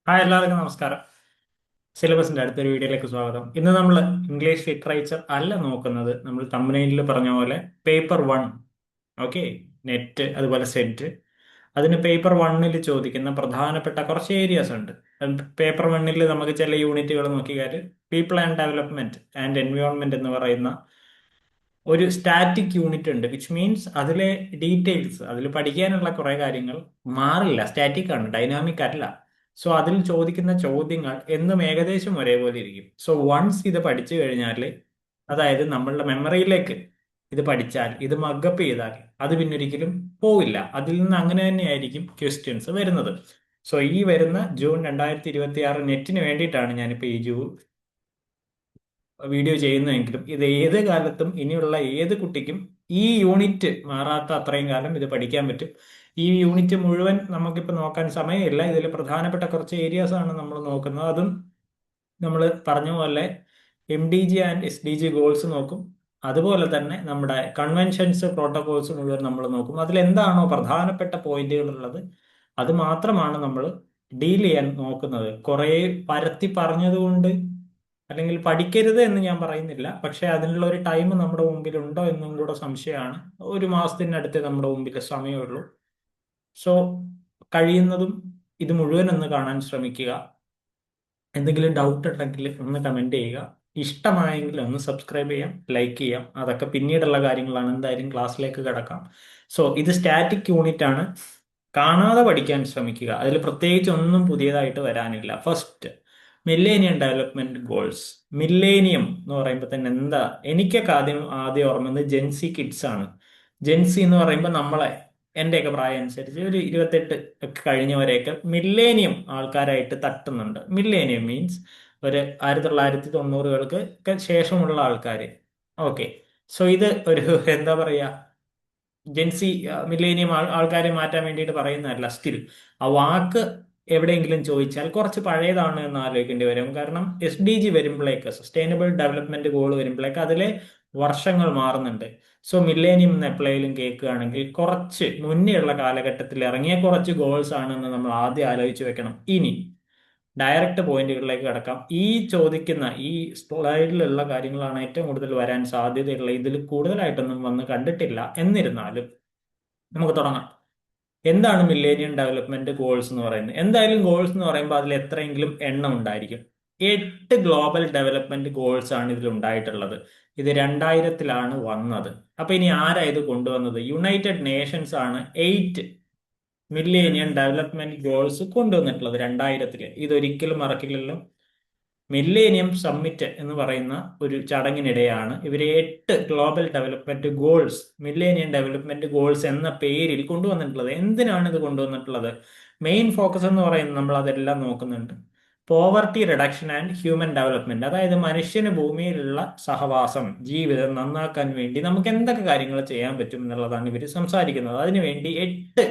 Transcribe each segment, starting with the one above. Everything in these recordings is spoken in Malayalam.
ഹായ് എല്ലാവർക്കും നമസ്കാരം. സിലബസിന്റെ അടുത്തൊരു വീഡിയോയിലേക്ക് സ്വാഗതം. ഇന്ന് നമ്മൾ ഇംഗ്ലീഷ് ലിറ്ററേച്ചർ അല്ല നോക്കുന്നത്. നമ്മൾ തമ്പനെയിലിൽ പറഞ്ഞ പോലെ പേപ്പർ വൺ. ഓക്കെ, നെറ്റ് അതുപോലെ സെറ്റ്. അതിന് പേപ്പർ വണ്ണിൽ ചോദിക്കുന്ന പ്രധാനപ്പെട്ട കുറച്ച് ഏരിയാസ് ഉണ്ട്. പേപ്പർ വണ്ണിൽ നമുക്ക് ചില യൂണിറ്റുകൾ നോക്കിയാൽ people and development and environment എന്ന് പറയുന്ന ഒരു സ്റ്റാറ്റിക് യൂണിറ്റ് ഉണ്ട്. വിച്ച് മീൻസ് അതിലെ ഡീറ്റെയിൽസ്, അതിൽ പഠിക്കാനുള്ള കുറെ കാര്യങ്ങൾ മാറില്ല, സ്റ്റാറ്റിക് ആണ്, ഡൈനാമിക് അല്ല. സോ അതിൽ ചോദിക്കുന്ന ചോദ്യങ്ങൾ എന്നും ഏകദേശം ഒരേപോലെ ഇരിക്കും. സോ വൺസ് ഇത് പഠിച്ചു കഴിഞ്ഞാൽ, അതായത് നമ്മളുടെ മെമ്മറിയിലേക്ക് ഇത് പഠിച്ചാൽ, ഇത് മഗപ്പ് ചെയ്താൽ അത് പിന്നെ ഒരിക്കലും പോവില്ല. അതിൽ നിന്ന് അങ്ങനെ തന്നെയായിരിക്കും ക്വസ്റ്റ്യൻസ് വരുന്നത്. സോ ഈ വരുന്ന ജൂൺ 2026 നെറ്റിന് വേണ്ടിയിട്ടാണ് ഞാനിപ്പോൾ ഈ വീഡിയോ ചെയ്യുന്നതെങ്കിലും ഇത് ഏത് കാലത്തും ഇനിയുള്ള ഏത് കുട്ടിക്കും ഈ യൂണിറ്റ് മാറാത്ത അത്രയും കാലം ഇത് പഠിക്കാൻ പറ്റും. ഈ യൂണിറ്റ് മുഴുവൻ നമുക്കിപ്പോൾ നോക്കാൻ സമയമില്ല. ഇതിൽ പ്രധാനപ്പെട്ട കുറച്ച് ഏരിയാസ് ആണ് നമ്മൾ നോക്കുന്നത്. അതും നമ്മൾ പറഞ്ഞ പോലെ MDG ആൻഡ് SDG ഗോൾസ് നോക്കും. അതുപോലെ തന്നെ നമ്മുടെ കൺവെൻഷൻസ്, പ്രോട്ടോകോൾസ് മുഴുവൻ നമ്മൾ നോക്കും. അതിൽ എന്താണോ പ്രധാനപ്പെട്ട പോയിന്റുകൾ ഉള്ളത് അത് മാത്രമാണ് നമ്മൾ ഡീൽ ചെയ്യാൻ നോക്കുന്നത്. കുറേ പരത്തി പറഞ്ഞതുകൊണ്ട് അല്ലെങ്കിൽ പഠിക്കരുത് എന്ന് ഞാൻ പറയുന്നില്ല, പക്ഷെ അതിനുള്ള ഒരു ടൈം നമ്മുടെ മുമ്പിൽ ഉണ്ടോ എന്നും കൂടെ സംശയമാണ്. ഒരു മാസത്തിനടുത്ത് നമ്മുടെ മുമ്പിൽ സമയമുള്ളൂ. സോ കഴിയുന്നതും ഇത് മുഴുവൻ ഒന്ന് കാണാൻ ശ്രമിക്കുക. എന്തെങ്കിലും ഡൗട്ട് ഉണ്ടെങ്കിൽ ഒന്ന് കമന്റ് ചെയ്യുക. ഇഷ്ടമായെങ്കിൽ ഒന്ന് സബ്സ്ക്രൈബ് ചെയ്യാം, ലൈക്ക് ചെയ്യാം. അതൊക്കെ പിന്നീടുള്ള കാര്യങ്ങളാണ്. എന്തായാലും ക്ലാസ്സിലേക്ക് കിടക്കാം. സോ ഇത് സ്റ്റാറ്റിക് യൂണിറ്റ് ആണ്. കാണാതെ പഠിക്കാൻ ശ്രമിക്കുക. അതിൽ പ്രത്യേകിച്ച് ഒന്നും പുതിയതായിട്ട് വരാനില്ല. First, millennium development goals. Millennium എന്ന് പറയുമ്പോൾ തന്നെ എന്താ, എനിക്കൊക്കെ ആദ്യം ആദ്യം ഓർമ്മ ജെൻസി കിഡ്സ് ആണ്. ജെൻസി എന്ന് പറയുമ്പോൾ നമ്മളെ, എന്റെയൊക്കെ പ്രായം അനുസരിച്ച് ഒരു 28 ഒക്കെ കഴിഞ്ഞവരെയൊക്കെ മില്ലേനിയം ആൾക്കാരായിട്ട് തട്ടുന്നുണ്ട്. മില്ലേനിയം മീൻസ് ഒരു 1990-കൾക്ക് ഒക്കെ ശേഷമുള്ള ആൾക്കാർ. ഓക്കെ, സോ ഇത് ഒരു എന്താ പറയാ, ജെൻസി മില്ലേനിയം ആൾക്കാരെ മാറ്റാൻ വേണ്ടിയിട്ട് പറയുന്നതല്ല. സ്റ്റിൽ ആ വാക്ക് എവിടെയെങ്കിലും ചോദിച്ചാൽ കുറച്ച് പഴയതാണ് എന്ന് ആലോചിക്കേണ്ടി വരും. കാരണം SDG വരുമ്പോഴേക്ക്, സസ്റ്റൈനബിൾ ഡെവലപ്മെന്റ് ഗോൾ വരുമ്പോഴേക്ക് അതിലെ വർഷങ്ങൾ മാറുന്നുണ്ട്. സോ മില്ലേനിയം എന്ന് എപ്പോഴെങ്കിലും കേൾക്കുകയാണെങ്കിൽ കുറച്ച് മുന്നേയുള്ള കാലഘട്ടത്തിൽ ഇറങ്ങിയ കുറച്ച് ഗോൾസ് ആണെന്ന് നമ്മൾ ആദ്യം ആലോചിച്ച് വെക്കണം. ഇനി ഡയറക്റ്റ് പോയിന്റുകളിലേക്ക് കിടക്കാം. ഈ ചോദിക്കുന്ന ഈ സ്ലൈഡിലുള്ള കാര്യങ്ങളാണ് ഏറ്റവും കൂടുതൽ വരാൻ സാധ്യതയുള്ള. ഇതിൽ കൂടുതലായിട്ടൊന്നും വന്ന് കണ്ടിട്ടില്ല. എന്നിരുന്നാലും നമുക്ക് തുടങ്ങാം. എന്താണ് മില്ലേനിയം ഡെവലപ്മെന്റ് ഗോൾസ് എന്ന് പറയുന്നത്? എന്തായാലും ഗോൾസ് എന്ന് പറയുമ്പോൾ അതിൽ എത്രയെങ്കിലും എണ്ണം ഉണ്ടായിരിക്കും. 8 ഗ്ലോബൽ ഡെവലപ്മെന്റ് ഗോൾസ് ആണ് ഇതിൽ ഉണ്ടായിട്ടുള്ളത്. ഇത് 2000-ലാണ് വന്നത്. അപ്പൊ ഇനി ആരാ ഇത് കൊണ്ടുവന്നത്? യുണൈറ്റഡ് നേഷൻസ് ആണ് 8 മില്ലേനിയം ഡെവലപ്മെന്റ് ഗോൾസ് കൊണ്ടുവന്നിട്ടുള്ളത് 2000-ല്. ഇതൊരിക്കലും മറക്കില്ലല്ലോ. മില്ലേനിയം സമ്മിറ്റ് എന്ന് പറയുന്ന ഒരു ചടങ്ങിനിടെയാണ് ഇവർ 8 global development goals, millennium development goals എന്ന പേരിൽ കൊണ്ടുവന്നിട്ടുള്ളത്. എന്തിനാണ് ഇത് കൊണ്ടുവന്നിട്ടുള്ളത്? മെയിൻ ഫോക്കസ് എന്ന് പറയുന്നത് നമ്മൾ അതെല്ലാം നോക്കുന്നുണ്ട്. Poverty reduction and human development, അതായത് മനുഷ്യന് ഭൂമിയിലുള്ള സഹവാസം, ജീവിതം നന്നാക്കാൻ വേണ്ടി നമുക്ക് എന്തൊക്കെ കാര്യങ്ങൾ ചെയ്യാൻ പറ്റും എന്നുള്ളതാണ് ഇവർ സംസാരിക്കുന്നത്. അതിനുവേണ്ടി 8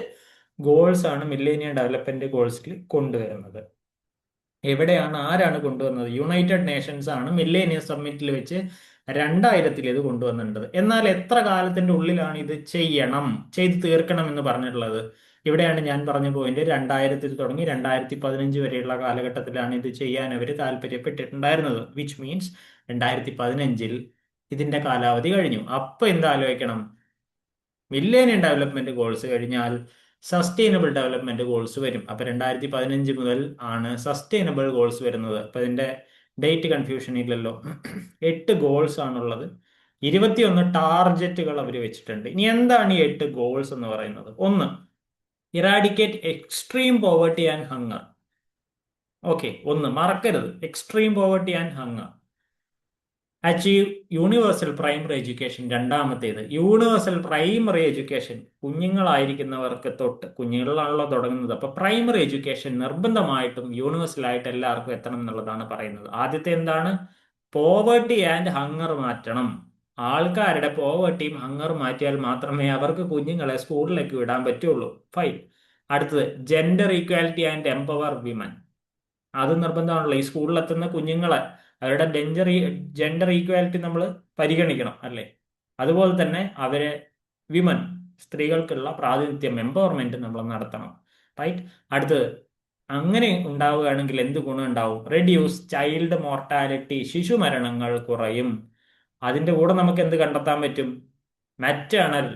ഗോൾസ് ആണ് മില്ലേനിയം ഡെവലപ്മെന്റ് ഗോൾസിൽ കൊണ്ടുവരുന്നത്. എവിടെയാണ്, ആരാണ് കൊണ്ടുവന്നത്? യുണൈറ്റഡ് നേഷൻസ് ആണ് മില്ലേനിയം സമ്മിറ്റിൽ വെച്ച് 2000-ൽ ഇത് കൊണ്ടുവന്നിട്ടുള്ളത്. എന്നാൽ എത്ര കാലത്തിന്റെ ഉള്ളിലാണ് ഇത് ചെയ്ത് തീർക്കണം എന്ന് പറഞ്ഞിട്ടുള്ളത്? ഇവിടെയാണ് ഞാൻ പറഞ്ഞ പോയിന്റ്. 2000-ൽ തുടങ്ങി 2015 വരെയുള്ള കാലഘട്ടത്തിലാണ് ഇത് ചെയ്യാൻ അവർ താല്പര്യപ്പെട്ടിട്ടുണ്ടായിരുന്നത്. വിച്ച് മീൻസ് 2015-ൽ ഇതിന്റെ കാലാവധി കഴിഞ്ഞു. അപ്പൊ എന്താ ആലോചിക്കണം? മില്ലേനിയം ഡെവലപ്മെന്റ് ഗോൾസ് കഴിഞ്ഞാൽ സസ്റ്റൈനബിൾ ഡെവലപ്മെന്റ് ഗോൾസ് വരും. അപ്പൊ 2015 മുതൽ ആണ് സസ്റ്റൈനബിൾ ഗോൾസ് വരുന്നത്. അപ്പൊ ഇതിന്റെ ഡേറ്റ് കൺഫ്യൂഷൻ ഇല്ലല്ലോ. 8 ഗോൾസ് ആണുള്ളത്. 21 ടാർജറ്റുകൾ അവർ വെച്ചിട്ടുണ്ട്. ഇനി എന്താണ് ഈ 8 ഗോൾസ് എന്ന് പറയുന്നത്? ഒന്ന്, eradicate extreme poverty and ഹങ്ങർ. Okay, ഒന്ന് മറക്കരുത്, extreme poverty and ഹങ്ങർ. Achieve universal primary education. രണ്ടാമത്തേത് യൂണിവേഴ്സൽ പ്രൈമറി എഡ്യൂക്കേഷൻ. കുഞ്ഞുങ്ങളായിരിക്കുന്നവർക്ക് തൊട്ട്, കുഞ്ഞുങ്ങളിലാണല്ലോ തുടങ്ങുന്നത്, അപ്പൊ പ്രൈമറി എഡ്യൂക്കേഷൻ നിർബന്ധമായിട്ടും യൂണിവേഴ്സൽ ആയിട്ട് എല്ലാവർക്കും എത്തണം എന്നുള്ളതാണ് പറയുന്നത്. ആദ്യത്തെ എന്താണ്? പോവർട്ടി ആൻഡ് ഹങ്ങർ മാറ്റണം. ആൾക്കാരുടെ പോവർട്ടിയും ഹങ്ങറും മാറ്റിയാൽ മാത്രമേ അവർക്ക് കുഞ്ഞുങ്ങളെ സ്കൂളിലേക്ക് വിടാൻ പറ്റുള്ളൂ. ഫൈൻ. അടുത്തത് gender equality and empower women. അത് നിർബന്ധമാണല്ലോ. ഈ സ്കൂളിലെത്തുന്ന കുഞ്ഞുങ്ങളെ, അവരുടെ ജെൻഡർ ഈക്വാലിറ്റി നമ്മൾ പരിഗണിക്കണം, അല്ലേ? അതുപോലെ തന്നെ അവരെ, വിമൻ, സ്ത്രീകൾക്കുള്ള പ്രാതിനിധ്യം, എംപവർമെന്റ് നമ്മൾ നടത്തണം. റൈറ്റ്. അടുത്തത് അങ്ങനെ ഉണ്ടാവുകയാണെങ്കിൽ എന്ത് ഗുണം ഉണ്ടാവും? റെഡ്യൂസ് ചൈൽഡ് മോർട്ടാലിറ്റി, ശിശുമരണങ്ങൾ കുറയും. അതിന്റെ കൂടെ നമുക്ക് എന്ത് കണ്ടെത്താൻ പറ്റും? മാറ്റേണൽ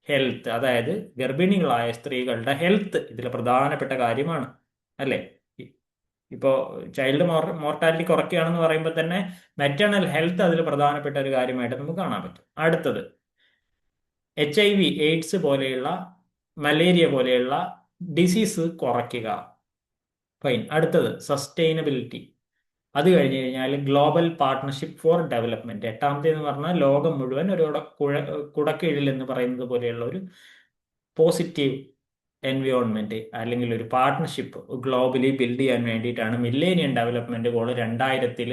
ഹെൽത്ത്, അതായത് ഗർഭിണികളായ സ്ത്രീകളുടെ ഹെൽത്ത് ഇതിൽ പ്രധാനപ്പെട്ട കാര്യമാണ്, അല്ലേ? ഇ- ഇപ്പോ ചൈൽഡ് മോർട്ടാലിറ്റി കുറയ്ക്കുകയാണെന്ന് പറയുമ്പോൾ തന്നെ മാറ്റേണൽ ഹെൽത്ത് അതിൽ പ്രധാനപ്പെട്ട ഒരു കാര്യമായിട്ട് നമുക്ക് കാണാൻ പറ്റും. അടുത്തത് HIV, എയ്ഡ്സ് പോലെയുള്ള, മലേറിയ പോലെയുള്ള ഡിസീസ് കുറയ്ക്കുക. ഫൈൻ. അടുത്തത് സസ്റ്റൈനബിലിറ്റി. അത് കഴിഞ്ഞ് കഴിഞ്ഞാൽ ഗ്ലോബൽ പാർട്ട്ണർഷിപ്പ് ഫോർ ഡെവലപ്മെന്റ്. എട്ടാമത്തെ എന്ന് പറഞ്ഞാൽ ലോകം മുഴുവൻ ഒരു കുടക്കീഴിൽ എന്ന് പറയുന്നത് പോലെയുള്ള ഒരു പോസിറ്റീവ് എൻവയോൺമെന്റ് അല്ലെങ്കിൽ ഒരു പാർട്ട്ണർഷിപ്പ് ഗ്ലോബലി ബിൽഡ് ചെയ്യാൻ വേണ്ടിയിട്ടാണ് മില്ലേനിയം ഡെവലപ്മെന്റ് ഗോൾ 2000-ൽ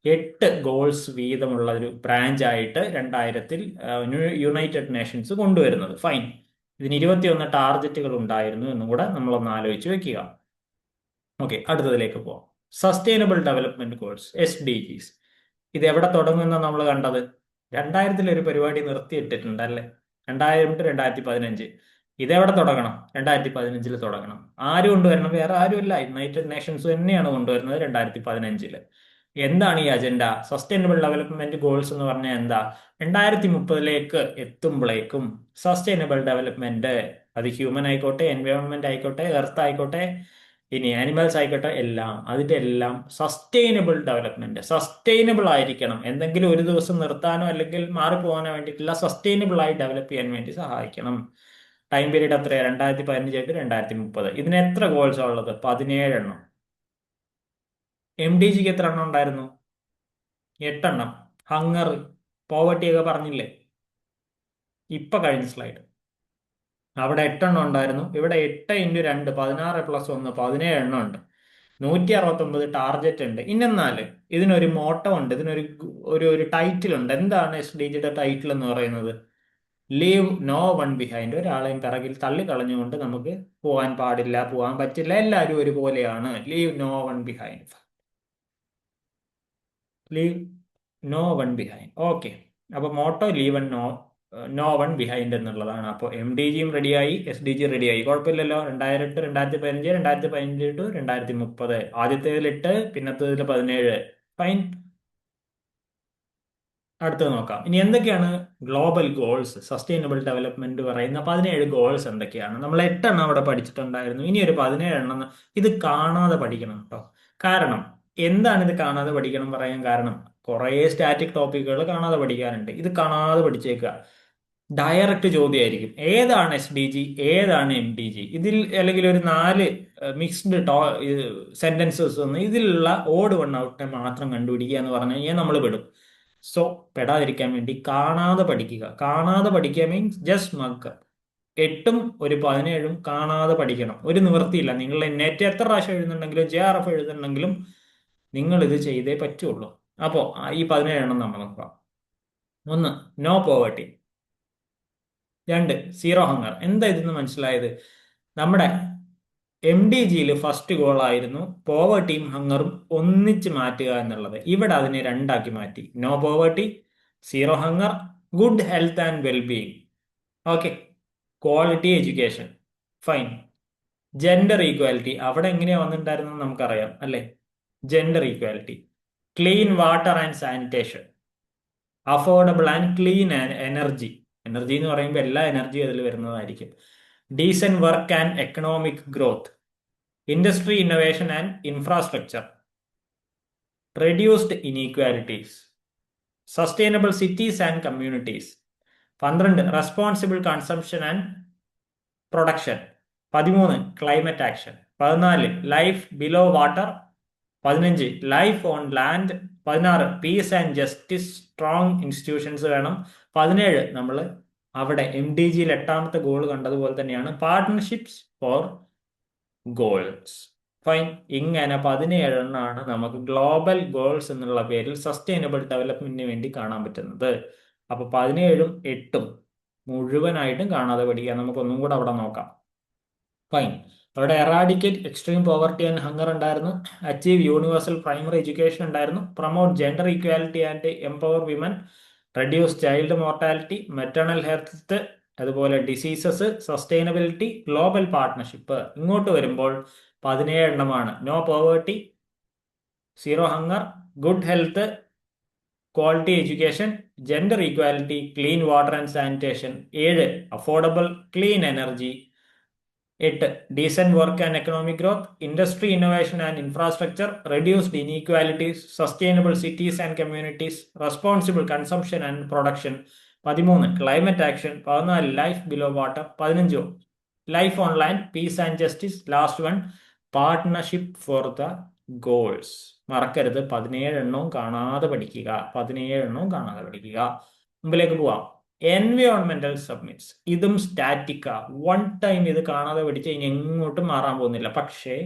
8 ഗോൾസ് വീതമുള്ള ഒരു ബ്രാഞ്ച് ആയിട്ട് 2000-ൽ യുണൈറ്റഡ് നേഷൻസ് കൊണ്ടുവരുന്നത്. ഫൈൻ. ഇതിന് 21 ടാർഗറ്റുകൾ ഉണ്ടായിരുന്നു എന്നും കൂടെ നമ്മളൊന്ന് ആലോചിച്ച് വെക്കുക. ഓക്കെ, അടുത്തതിലേക്ക് പോവാം. Sustainable development goals, SDGs. ഇത് എവിടെ തുടങ്ങുന്ന നമ്മൾ കണ്ടത്? 2000-ൽ ഒരു പരിപാടി നിർത്തിയിട്ടിട്ടുണ്ട്, അല്ലേ? 2000 to 2015. ഇതെവിടെ തുടങ്ങണം? 2015-ൽ തുടങ്ങണം. ആര് കൊണ്ടുവരണം? വേറെ ആരുമല്ല, യുണൈറ്റഡ് നേഷൻസ് തന്നെയാണ് കൊണ്ടുവരുന്നത് 2015-ൽ. എന്താണ് ഈ അജണ്ട? സസ്റ്റൈനബിൾ ഡെവലപ്മെന്റ് ഗോൾസ് എന്ന് പറഞ്ഞാൽ എന്താ? 2030-ലേക്ക് എത്തുമ്പോഴേക്കും സസ്റ്റൈനബിൾ ഡെവലപ്മെന്റ്, അത് ഹ്യൂമൻ ആയിക്കോട്ടെ, എൻവയോൺമെന്റ് ആയിക്കോട്ടെ, എർത്ത് ആയിക്കോട്ടെ, ഇനി ആനിമൽസ് ആയിക്കോട്ടെ, എല്ലാം അതിന്റെ എല്ലാം സസ്റ്റൈനബിൾ ഡെവലപ്മെന്റ്, സസ്റ്റൈനബിൾ ആയിരിക്കണം. എന്തെങ്കിലും ഒരു ദിവസം നിർത്താനോ അല്ലെങ്കിൽ മാറിപ്പോകാനോ വേണ്ടിയിട്ടില്ല, സസ്റ്റൈനബിൾ ആയി ഡെവലപ്പ് ചെയ്യാൻ വേണ്ടി സഹായിക്കണം. ടൈം പീരീഡ് എത്രയാണ്? 2015 to 2030. ഇതിന് എത്ര ഗോൾസ് ഉള്ളത്? 17 എണ്ണം. MDGക്ക് എത്ര എണ്ണം ഉണ്ടായിരുന്നു? 8 എണ്ണം. ഹങ്ങർ, പോവർട്ടി ഒക്കെ പറഞ്ഞില്ലേ ഇപ്പൊ കഴിഞ്ഞ സ്ലൈഡ്? അവിടെ 8 എണ്ണം ഉണ്ടായിരുന്നു. ഇവിടെ 8 × 2 16 + 1 17 എണ്ണം ഉണ്ട്. 169 ടാർഗറ്റ് ഉണ്ട്. ഇന്നെന്നാല് ഇതിനൊരു മോട്ടോ ഉണ്ട്, ഇതിനൊരു ഒരു ടൈറ്റിൽ ഉണ്ട്. എന്താണ് SDGയുടെ ടൈറ്റിൽ എന്ന് പറയുന്നത്? Leave no one behind. ഒരാളെയും പിറകിൽ തള്ളിക്കളഞ്ഞുകൊണ്ട് നമുക്ക് പോകാൻ പാടില്ല, പോകാൻ പറ്റില്ല, എല്ലാവരും ഒരുപോലെയാണ്. Leave no one behind. Leave no one behind. Okay, അപ്പൊ motto leave no one behind എന്നുള്ളതാണ്. അപ്പോൾ MDGയും റെഡിയായി, SDG റെഡിയായി. കുഴപ്പമില്ലല്ലോ. 2000 to 2015, 2015 to 2030. ആദ്യത്തേതിൽ 8, പിന്നത്തേതിൽ 17. ഫൈൻ. അടുത്തത് നോക്കാം. ഇനി എന്തൊക്കെയാണ് ഗ്ലോബൽ ഗോൾസ്? സസ്റ്റൈനബിൾ ഡെവലപ്മെന്റ് പറയുന്ന 17 ഗോൾസ് എന്തൊക്കെയാണ്? നമ്മൾ 8 എണ്ണം അവിടെ പഠിച്ചിട്ടുണ്ടായിരുന്നു. ഇനി ഒരു 17 എണ്ണം ഇത് കാണാതെ പഠിക്കണം കേട്ടോ. കാരണം എന്താണ് ഇത് കാണാതെ പഠിക്കണം പറയാൻ കാരണം? കുറേ സ്റ്റാറ്റിക് ടോപ്പിക്കുകൾ കാണാതെ പഠിക്കാനുണ്ട്. ഇത് കാണാതെ പഠിച്ചേക്കുക. ഡയറക്റ്റ് ചോദ്യമായിരിക്കും. ഏതാണ് SDG, ഏതാണ് MDG? ഇതിൽ അല്ലെങ്കിൽ ഒരു 4 മിക്സ്ഡ് സെന്റൻസസ് ഒന്ന് ഇതിലുള്ള ഓഡ് വൺ ഔട്ടിനെ മാത്രം കണ്ടുപിടിക്കുക എന്ന് പറഞ്ഞു കഴിഞ്ഞാൽ നമ്മൾ പെടും. സോ പെടാതിരിക്കാൻ വേണ്ടി കാണാതെ പഠിക്കുക. കാണാതെ പഠിക്കുക മീൻസ് ജസ്റ്റ് മക്ക് 8ഉം ഒരു 17ഉം കാണാതെ പഠിക്കണം. ഒരു നിവൃത്തിയില്ല. നിങ്ങൾ നെറ്റ് എത്ര പ്രാവശ്യം എഴുതുന്നുണ്ടെങ്കിലും JRF എഴുതുന്നുണ്ടെങ്കിലും നിങ്ങൾ ഇത് ചെയ്തേ പറ്റുള്ളൂ. അപ്പോൾ ഈ 17 എണ്ണം നമ്മൾ നോക്കാം. 1, നോ പോവർട്ടി. 2, സീറോ ഹങ്ങർ. എന്താ ഇതെന്ന് മനസ്സിലായത്? നമ്മുടെ MDGയിൽ ഫസ്റ്റ് ഗോൾ ആയിരുന്നു പോവർട്ടിയും ഹങ്ങറും ഒന്നിച്ച് മാറ്റുക എന്നുള്ളത്. ഇവിടെ അതിനെ 2 ആക്കി മാറ്റി. No poverty, zero hunger, good health and wellbeing. Okay, quality education. Fine. Gender equality അവിടെ എങ്ങനെയാ വന്നിട്ടുണ്ടായിരുന്നത് നമുക്കറിയാം, അല്ലെ? Gender equality. Clean water and sanitation. Affordable and clean energy. Energy എന്ന് പറയുമ്പോൾ എല്ലാ എനർജിയും അതിൽ വരുന്നതായിരിക്കും. Decent work and economic growth. Industry innovation and infrastructure. Reduced inequalities. Sustainable cities and communities. 12, responsible consumption and production. 13, climate action. 14, life below water. 15, life on land. 16, piece and justice, strong institutions വേണം. 17 നമ്മൾ അവിടെ MDGയിൽ 8ാമത്തെ ഗോൾ കണ്ടതുപോലെ തന്നെയാണ്, പാർട്ട്ണർഷിപ്സ് ഫോർ ഗോൾസ്. ഫൈൻ. ഇങ്ങനെ 17 എണ്ണമാണ് നമുക്ക് ഗ്ലോബൽ ഗോൾസ് എന്നുള്ള പേരിൽ സസ്റ്റൈനബിൾ ഡെവലപ്മെന്റിന് വേണ്ടി കാണാൻ പറ്റുന്നത്. അപ്പൊ 17ഉം 8ഉം മുഴുവനായിട്ടും കാണാതെ പഠിക്കാൻ നമുക്ക് ഒന്നും കൂടെ അവിടെ നോക്കാം. ഫൈൻ. അവിടെ eradicate extreme poverty and hunger ഉണ്ടായിരുന്നു. അച്ചീവ് യൂണിവേഴ്സൽ പ്രൈമറി എഡ്യൂക്കേഷൻ ഉണ്ടായിരുന്നു. Promote gender equality and empower women. Reduce child mortality. Maternal health അതുപോലെ ഡിസീസസ്, സസ്റ്റൈനബിലിറ്റി, ഗ്ലോബൽ പാർട്ട്ണർഷിപ്പ്. ഇങ്ങോട്ട് വരുമ്പോൾ 17 എണ്ണമാണ്. No poverty, zero hunger, good health, quality education, gender equality, clean water and sanitation. 7 affordable clean energy. 8 decent work and economic growth, industry innovation and infrastructure, reduced inequalities, sustainable cities and communities, responsible consumption and production. 13 climate action. 14 life below water. 15 life on land, piece and justice. Last one partnership for the goals. മറക്കരുത്, 17 എണ്ണവും കാണാതെ പഠിക്കുക. 17 എണ്ണവും കാണാതെ പഠിക്കുക. മുമ്പിലേക്ക് പോവാം. എൻവയോൺമെന്റൽ സബ്മിറ്റ്സ്. ഇതും സ്റ്റാറ്റിക്ക. വൺ ടൈം ഇത് കാണാതെ പഠിച്ച് ഇനി എങ്ങോട്ടും മാറാൻ പോകുന്നില്ല. പക്ഷേ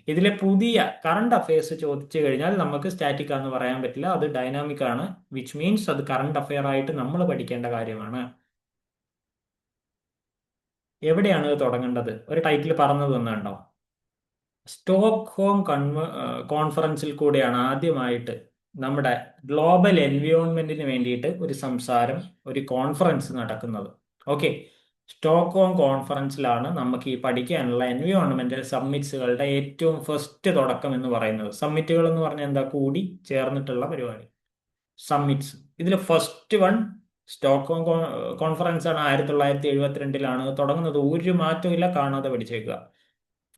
ഇതിലെ പുതിയ കറണ്ട് അഫയേഴ്സ് ചോദിച്ചു കഴിഞ്ഞാൽ നമുക്ക് സ്റ്റാറ്റിക്ക എന്ന് പറയാൻ പറ്റില്ല. അത് ഡൈനാമിക് ആണ്, വിച്ച് മീൻസ് അത് കറണ്ട് അഫയർ ആയിട്ട് നമ്മൾ പഠിക്കേണ്ട കാര്യമാണ്. എവിടെയാണ് ഇത് തുടങ്ങേണ്ടത്? ഒരു ടൈറ്റിൽ പറഞ്ഞു തന്നുണ്ടോ? സ്റ്റോക്ക്ഹോം കോൺഫറൻസിൽ കൂടെയാണ് ആദ്യമായിട്ട് നമ്മുടെ ഗ്ലോബൽ എൻവയോൺമെന്റിന് വേണ്ടിയിട്ട് ഒരു സംസാരം, ഒരു കോൺഫറൻസ് നടക്കുന്നത്. ഓക്കെ, സ്റ്റോക്ക്ഹോം കോൺഫറൻസിലാണ് നമുക്ക് ഈ പഠിക്കാനുള്ള എൻവയോൺമെന്റൽ സമ്മിറ്റ്സുകളുടെ ഏറ്റവും ഫസ്റ്റ് തുടക്കം എന്ന് പറയുന്നത്. സമ്മിറ്റുകൾ എന്ന് പറഞ്ഞാൽ എന്താ? കൂടി ചേർന്നിട്ടുള്ള പരിപാടി, സമ്മിറ്റ്സ്. ഇതിൽ ഫസ്റ്റ് വൺ സ്റ്റോക്ക്ഹോം കോൺഫറൻസ് ആണ്. 1972 തുടങ്ങുന്നത്. ഒരു മാറ്റവും ഇല്ല, കാണാതെ പഠിച്ചേക്കുക.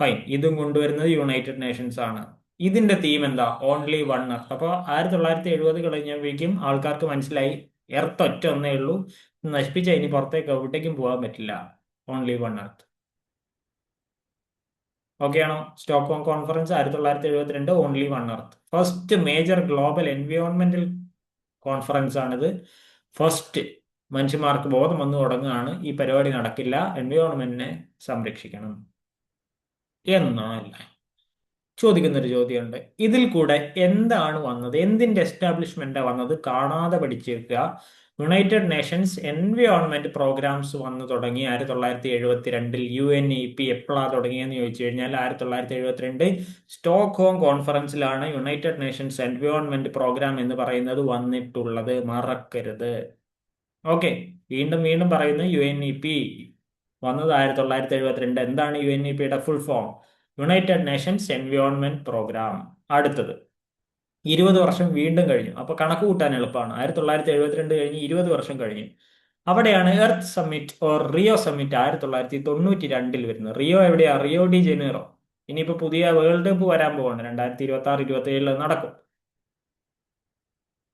ഫൈൻ. ഇതും കൊണ്ടുവരുന്നത് യുണൈറ്റഡ് നേഷൻസ് ആണ്. ഇതിന്റെ തീം എന്താ? Only one earth. അപ്പോൾ 1970 കഴിഞ്ഞപ്പോഴേക്കും ആൾക്കാർക്ക് മനസ്സിലായി എർത്ത് ഒറ്റ ഒന്നേ ഉള്ളൂ, നശിപ്പിച്ച ഇനി പുറത്തേക്ക് എവിടേക്കും പോകാൻ പറ്റില്ല. Only one earth. ഓക്കെ ആണോ? Stockholm conference 1972, only one earth. First major global എൻവയോൺമെന്റൽ കോൺഫറൻസ് ആണിത്. ഫസ്റ്റ് മനുഷ്യന്മാർക്ക് ബോധം വന്നു തുടങ്ങുകയാണ്, ഈ പരിപാടി നടക്കില്ല, എൻവയോൺമെന്റിനെ സംരക്ഷിക്കണം. എന്നാൽ ചോദിക്കുന്നൊരു ചോദ്യമുണ്ട്, ഇതിൽ കൂടെ എന്താണ് വന്നത്? എന്തിന്റെ എസ്റ്റാബ്ലിഷ്മെന്റാണ് വന്നത്? കാണാതെ പഠിച്ചേക്കുക. യുണൈറ്റഡ് നേഷൻസ് എൻവയോൺമെന്റ് പ്രോഗ്രാംസ് വന്നു തുടങ്ങി 1972. UNEP എപ്പോഴാണ് തുടങ്ങിയെന്ന് ചോദിച്ചു കഴിഞ്ഞാൽ 1972 സ്റ്റോക്ക്ഹോം കോൺഫറൻസിലാണ് യുണൈറ്റഡ് നേഷൻസ് എൻവയോൺമെന്റ് പ്രോഗ്രാം എന്ന് പറയുന്നത് വന്നിട്ടുള്ളത്. മറക്കരുത്. ഓക്കെ, വീണ്ടും വീണ്ടും പറയുന്നു, UNEP വന്നത് 1972. എന്താണ് UNEPയുടെ full form? United Nations environment programme. അടുത്തത് 20 വർഷം വീണ്ടും കഴിഞ്ഞു. അപ്പൊ കണക്ക് കൂട്ടാൻ എളുപ്പമാണ്. 1972 കഴിഞ്ഞ് 20 വർഷം കഴിഞ്ഞു. അവിടെയാണ് earth summit or Rio summit 1992 വരുന്നത്. റിയോ എവിടെയാ? Rio de Janeiro. ഇനിയിപ്പോ പുതിയ വേൾഡ് കപ്പ് വരാൻ പോവാണ്, 2026-27 നടക്കും.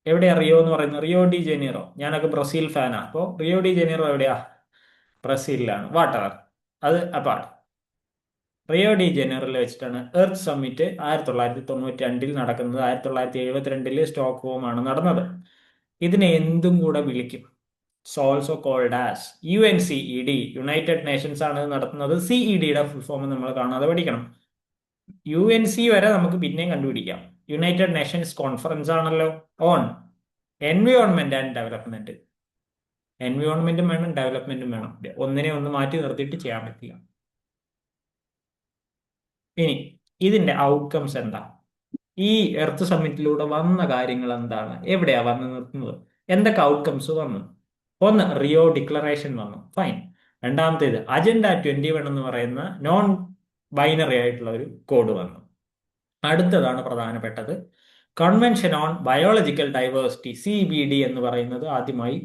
എവിടെയാ റിയോ എന്ന് പറയുന്നത്? Rio de Janeiro. ഞാനൊക്കെ ബ്രസീൽ ഫാനാ. അപ്പോൾ റിയോ ഡി ജനീറോ എവിടെയാ? ബ്രസീലിലാണ്. വാട്ടർ അത് അപ്പാർട്ട്. റിയോ ഡി ജനീറോയിൽ വെച്ചിട്ടാണ് എർത്ത് സമ്മിറ്റ് 1992 നടക്കുന്നത്. 1972 സ്റ്റോക്ക്ഹോം ആണ് നടന്നത്. ഇതിനെ എന്തും കൂടെ വിളിക്കും, also called as UNCED. United Nations ആണ് നടത്തുന്നത്. CEDയുടെ ഫുൾ ഫോം നമ്മൾ കാണാതെ പഠിക്കണം. UNC വരെ നമുക്ക് പിന്നെയും കണ്ടുപിടിക്കാം. യുണൈറ്റഡ് നേഷൻസ് കോൺഫറൻസ് ആണല്ലോ ഓൺ എൻവയോൺമെന്റ് ആൻഡ് ഡെവലപ്മെന്റ്. എൻവയോൺമെന്റും വേണം, ഡെവലപ്മെന്റും വേണം. ഒന്നിനെ ഒന്ന് മാറ്റി നിർത്തിയിട്ട് ചെയ്യാൻ പറ്റില്ല. ഇനി ഇതിന്റെ ഔട്ട്കംസ് എന്താ? ഈ എർത്ത് സമ്മിറ്റിലൂടെ വന്ന കാര്യങ്ങൾ എന്താണ്? എവിടെയാ വന്ന് നിർത്തുന്നത്? എന്തൊക്കെ ഔട്ട്കംസ് വന്നു? ഒന്ന്, റിയോ ഡിക്ലറേഷൻ വന്നു. ഫൈൻ. രണ്ടാമത്തേത് അജണ്ട 21 എന്ന് പറയുന്ന നോൺ ബൈനറി ആയിട്ടുള്ള ഒരു കോഡ് വന്നു. അടുത്തതാണ് പ്രധാനപ്പെട്ടത്, convention on biological diversity, CBD എന്ന് പറയുന്നത് ആദ്യമായി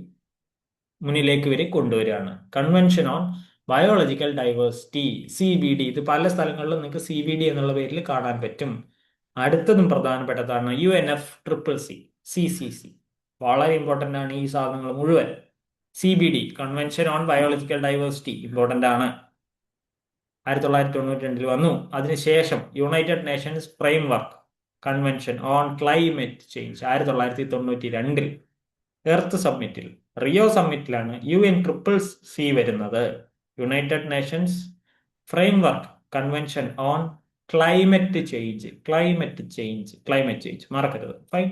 മുന്നിലേക്ക് വരെ കൊണ്ടുവരികയാണ്. Convention on biological diversity, CBD. ഇത് പല സ്ഥലങ്ങളിലും നിങ്ങൾക്ക് CBD എന്നുള്ള പേരിൽ കാണാൻ പറ്റും. അടുത്തതും പ്രധാനപ്പെട്ടതാണ് UNFCCC, CCC. വളരെ ഇമ്പോർട്ടൻ്റ് ആണ് ഈ സാധനങ്ങൾ മുഴുവൻ. CBD, convention on biological diversity, important ആണ്. 1992 വന്നു. അതിനുശേഷം United Nations framework convention on climate change 1992. Earth സമ്മിറ്റിൽ, റിയോ സമ്മിറ്റിലാണ് UNCCC വരുന്നത്. United Nations framework convention on climate change മറക്കരുത്. ഫൈൻ.